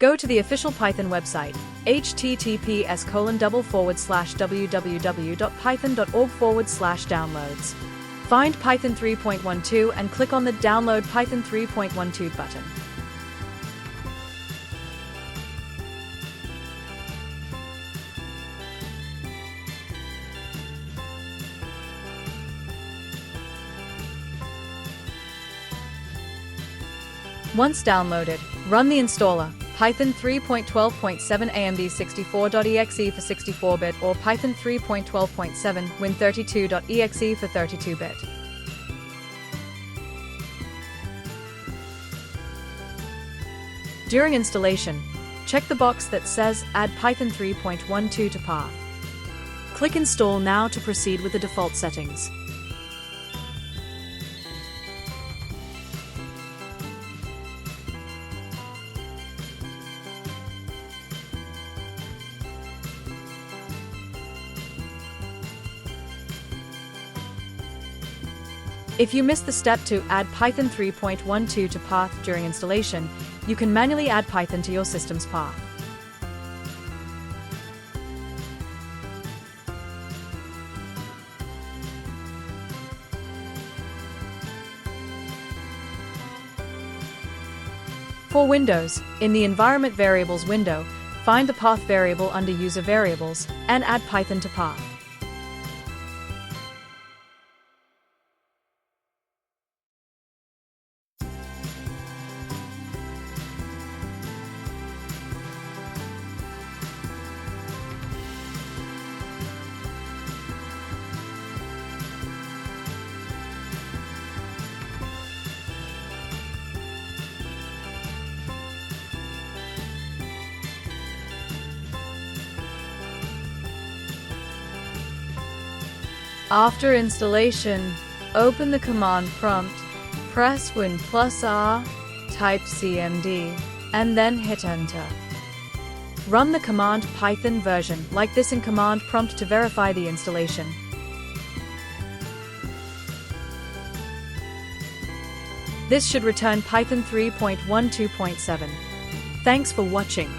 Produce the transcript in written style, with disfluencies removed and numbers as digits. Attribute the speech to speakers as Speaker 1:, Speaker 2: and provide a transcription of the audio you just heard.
Speaker 1: Go to the official Python website, https://www.python.org/downloads. Find Python 3.12 and click on the Download Python 3.12 button. Once downloaded, run the installer, Python 3.12.7 AMD64.exe for 64-bit or Python 3.12.7 Win32.exe for 32-bit. During installation, check the box that says Add Python 3.12 to path. Click Install now to proceed with the default settings. If you miss the step to add Python 3.12 to path during installation, you can manually add Python to your system's path. For Windows, in the Environment Variables window, find the path variable under User Variables and add Python to path. After installation, open the command prompt, press Win+R, type cmd, and then hit enter. Run the command Python version like this in command prompt to verify the installation. This should return Python 3.12.7. Thanks for watching.